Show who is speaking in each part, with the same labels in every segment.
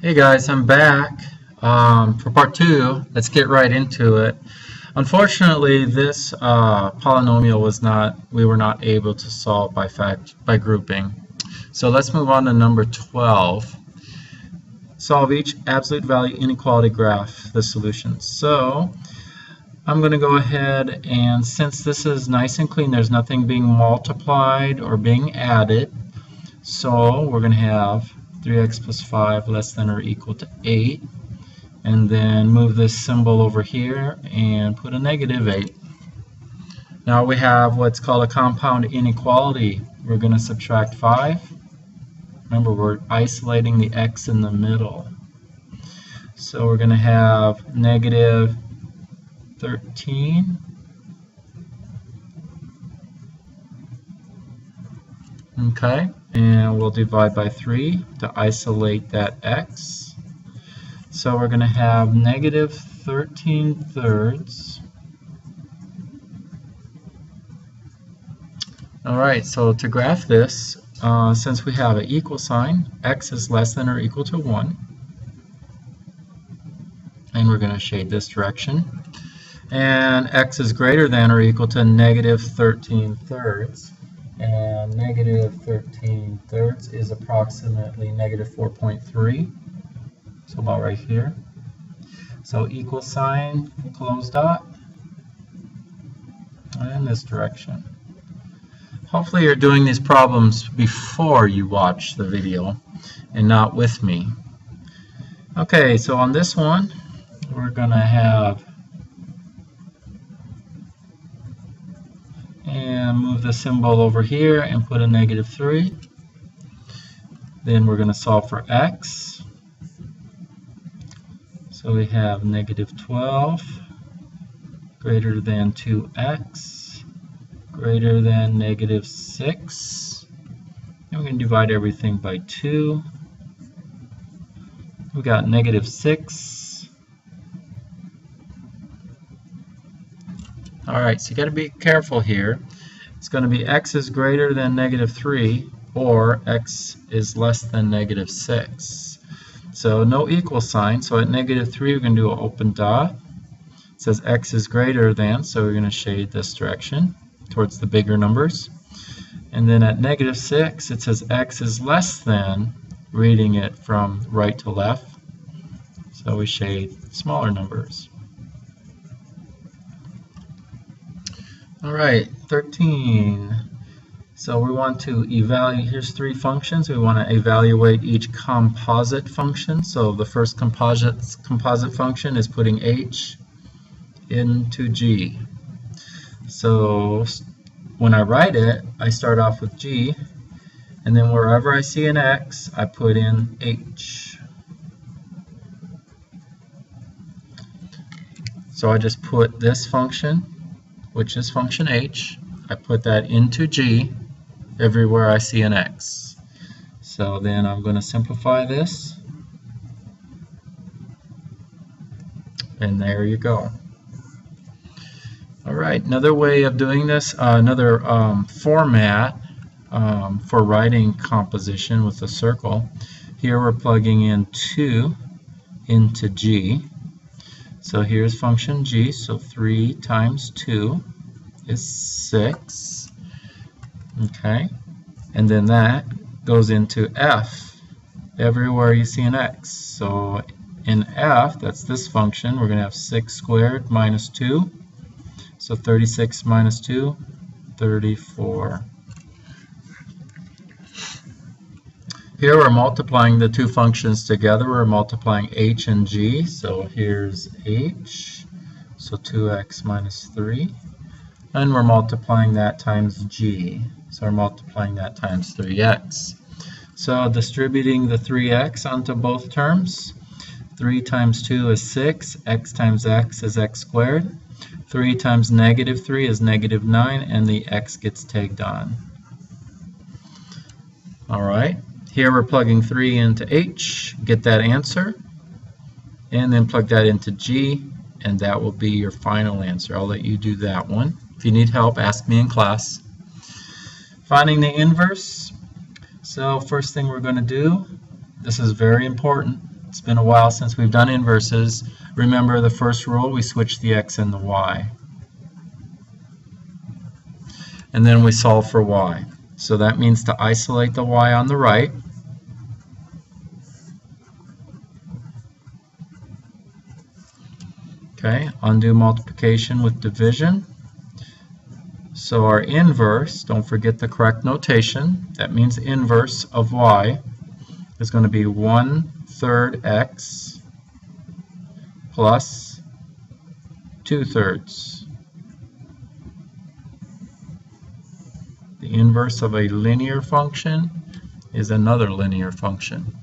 Speaker 1: Hey guys, I'm back for part two. Let's get right into it. Unfortunately, this polynomial we were not able to solve by grouping. So let's move on to number 12. Solve each absolute value inequality graph, the solution. So I'm going to go ahead and since this is nice and clean, there's nothing being multiplied or being added. So we're going to have 3x plus 5 less than or equal to 8. And then move this symbol over here and put a negative 8. Now we have what's called a compound inequality. We're going to subtract 5. Remember, we're isolating the x in the middle. So we're going to have negative 13. Okay, and we'll divide by 3 to isolate that x. So we're going to have negative 13 thirds. Alright, so to graph this, since we have an equal sign, x is less than or equal to 1. And we're going to shade this direction. And x is greater than or equal to negative 13 thirds. And negative 13 thirds is approximately negative 4.3. So about right here. So equal sign, close dot, in this direction. Hopefully you're doing these problems before you watch the video and not with me. Okay, so on this one, we're going to have and move the symbol over here and put a negative 3. Then we're going to solve for x. So we have negative 12 greater than 2x greater than negative 6. And we're going to divide everything by 2. We got negative 6. Alright, so you got to be careful here. It's going to be x is greater than negative 3 or x is less than negative 6. So no equal sign, so at negative 3 we're going to do an open dot. It says x is greater than, so we're going to shade this direction towards the bigger numbers. And then at negative 6 it says x is less than, reading it from right to left. So we shade smaller numbers. Alright, 13. So we want to evaluate, here's 3 functions. We want to evaluate each composite function. So the first composite function is putting h into g. So when I write it, I start off with g, and then wherever I see an x, I put in h. So I just put this function, which is function h, I put that into g everywhere I see an x. So then I'm going to simplify this, and there you go. Alright, another way of doing this, another format for writing composition with a circle. Here we're plugging in 2 into g. So here's function g, so 3 times 2 is 6. Okay, and then that goes into f everywhere you see an x. So in f, that's this function, we're going to have 6 squared minus 2. So 36 minus 2, 34. Here we're multiplying the two functions together. We're multiplying h and g. So here's h, so 2x minus 3. And we're multiplying that times g. So we're multiplying that times 3x. So distributing the 3x onto both terms. 3 times 2 is 6. X times x is x squared. 3 times negative 3 is negative 9, and the x gets tagged on. Alright, here we're plugging 3 into h, get that answer, and then plug that into g, and that will be your final answer. I'll let you do that one. If you need help, ask me in class. Finding the inverse. So first thing we're going to do, this is very important. It's been a while since we've done inverses. Remember the first rule, we switch the x and the y. And then we solve for y. So that means to isolate the y on the right. Okay, undo multiplication with division. So our inverse, don't forget the correct notation, that means inverse of y is going to be 1/3 x plus 2/3. The inverse of a linear function is another linear function.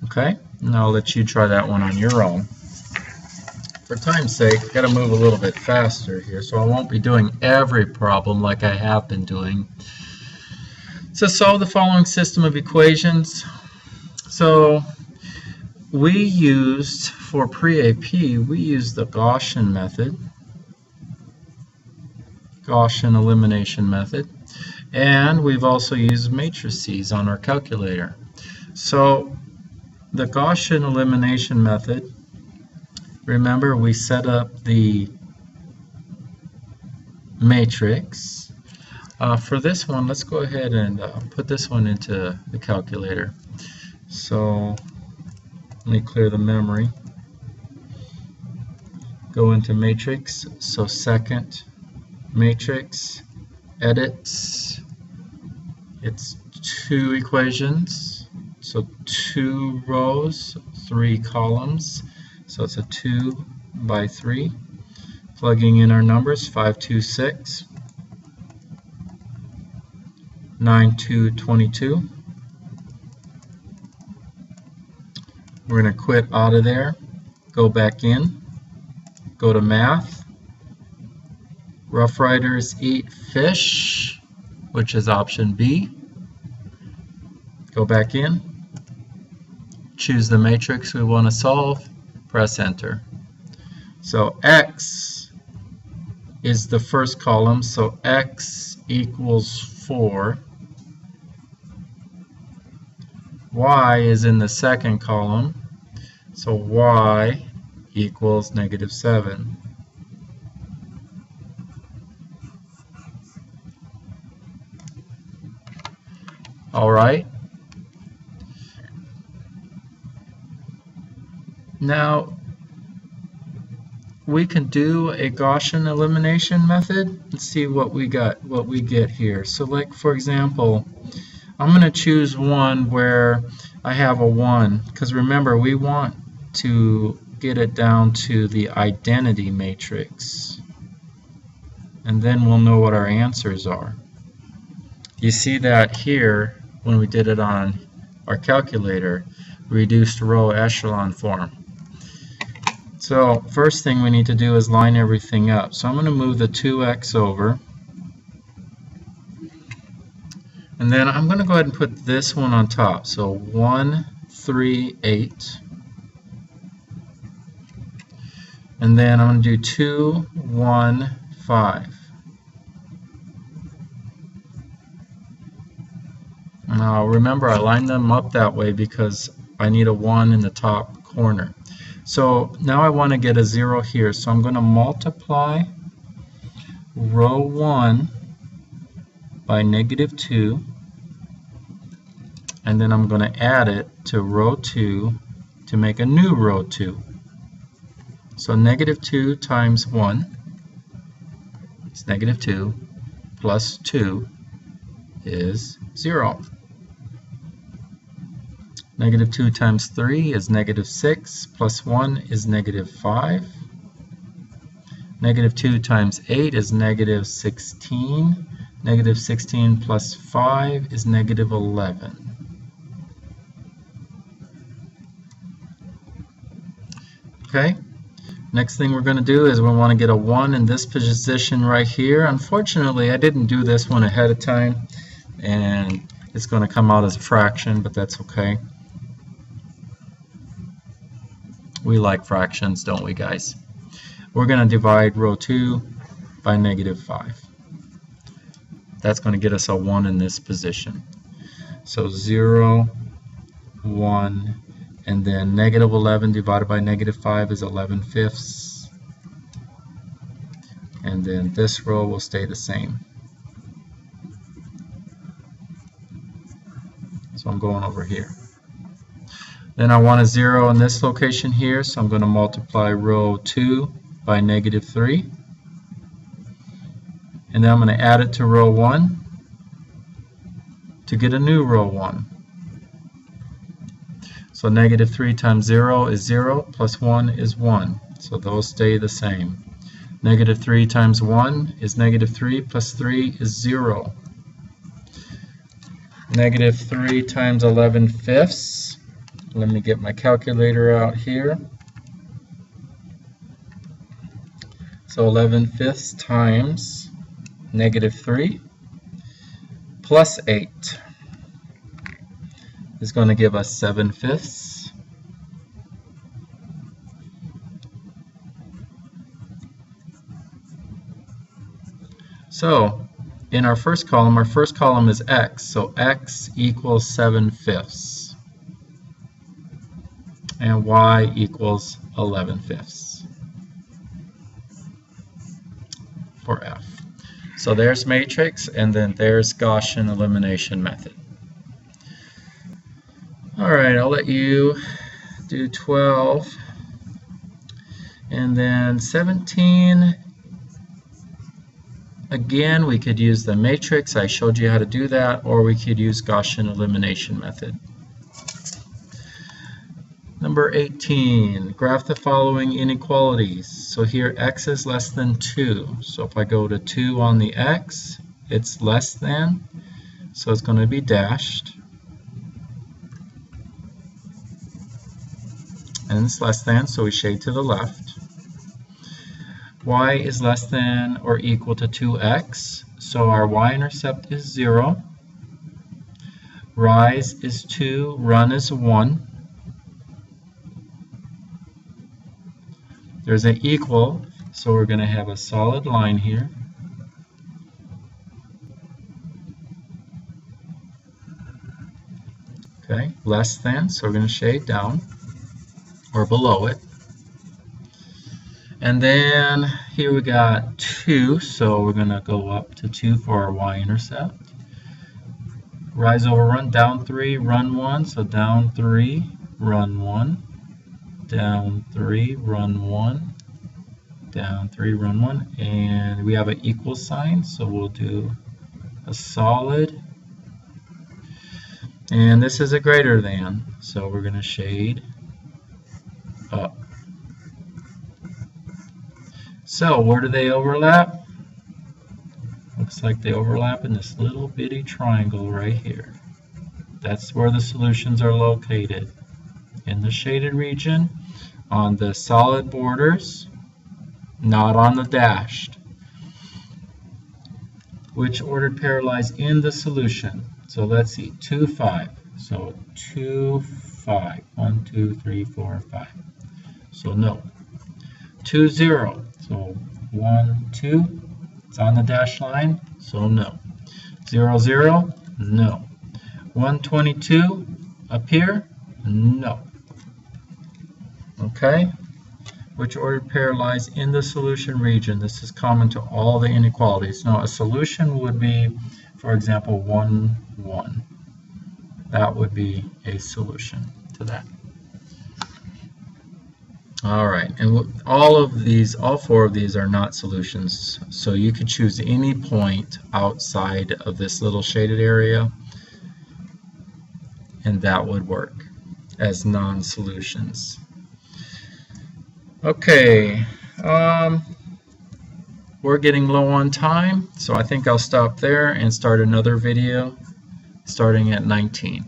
Speaker 1: Okay, now I'll let you try that one on your own. For time's sake, I've got to move a little bit faster here, so I won't be doing every problem like I have been doing. So solve the following system of equations. So we used, for pre-AP, we used the Gaussian method, Gaussian elimination method, and we've also used matrices on our calculator. So the Gaussian elimination method, remember we set up the matrix. For this one, let's go ahead and put this one into the calculator. So let me clear the memory. Go into matrix, so second matrix, edit, it's 2 equations, so 2 rows, 3 columns, so it's a 2 by 3. Plugging in our numbers, 526, 9222. We're going to quit out of there, go back in, go to math. Rough Riders eat fish, which is option B. Go back in, choose the matrix we want to solve, press enter. So x is the first column, so x equals 4. Y is in the second column, so y equals -7. All right. Now we can do a Gaussian elimination method. Let's see what we get here. So like for example, I'm going to choose one where I have a 1, because remember we want to get it down to the identity matrix, and then we'll know what our answers are. You see that here when we did it on our calculator, reduced row echelon form. So first thing we need to do is line everything up. So I'm going to move the 2x over, and then I'm going to go ahead and put this one on top. So 1, 3, 8. And then I'm going to do 2, 1, 5. Now remember I lined them up that way because I need a 1 in the top corner. So now I want to get a 0 here. So I'm going to multiply row 1 by -2. And then I'm going to add it to row 2 to make a new row 2. So -2 times 1, it's -2, plus 2 is 0. -2 times 3 is -6, plus 1 is -5. -2 times 8 is -16. -16 plus 5 is -11. Okay, next thing we're going to do is we want to get a 1 in this position right here. Unfortunately, I didn't do this one ahead of time, and it's going to come out as a fraction, but that's okay. We like fractions, don't we, guys? We're going to divide row 2 by -5. That's going to get us a 1 in this position. So 0, 1, And then negative 11 divided by negative 5 is 11/5. And then this row will stay the same. So I'm going over here. Then I want a 0 in this location here, so I'm going to multiply row 2 by negative 3. And then I'm going to add it to row 1 to get a new row 1. So negative 3 times 0 is 0, plus 1 is 1. So those stay the same. Negative 3 times 1 is negative 3, plus 3 is 0. Negative 3 times 11/5. Let me get my calculator out here. So 11/5 times negative 3 plus 8 is going to give us 7/5. So in our first column is x, so x equals 7/5, and y equals 11/5 for f. So there's matrix, and then there's Gaussian elimination method. Alright, I'll let you do 12, and then 17. Again, we could use the matrix. I showed you how to do that, or we could use Gaussian elimination method. Number 18, graph the following inequalities. So here x is less than 2. So if I go to 2 on the x, it's less than, so it's going to be dashed. And it's less than, so we shade to the left. Y is less than or equal to 2x, so our y-intercept is 0. Rise is 2, run is 1. There's an equal, so we're going to have a solid line here. Okay, less than, so we're going to shade down or below it. And then here we got 2, so we're going to go up to 2 for our y-intercept. Rise over run, down 3, run 1, so down 3, run 1, down 3, run 1, down 3, run 1, and we have an equal sign, so we'll do a solid, and this is a greater than, so we're going to shade up. So where do they overlap? Looks like they overlap in this little bitty triangle right here. That's where the solutions are located, in the shaded region, on the solid borders, not on the dashed. Which ordered pair lies in the solution? So let's see, 2, 5. So 2, 5. 1, 2, 3, 4, 5. So no. 2, 0. So 1, 2. It's on the dashed line, so no. 0, 0. No. 122 up here? No. Okay? Which ordered pair lies in the solution region? This is common to all the inequalities. Now, a solution would be, for example, 1, 1. That would be a solution to that. All right, and all 4 of these are not solutions. So you could choose any point outside of this little shaded area, and that would work as non-solutions. Okay, we're getting low on time, so I think I'll stop there and start another video starting at 19.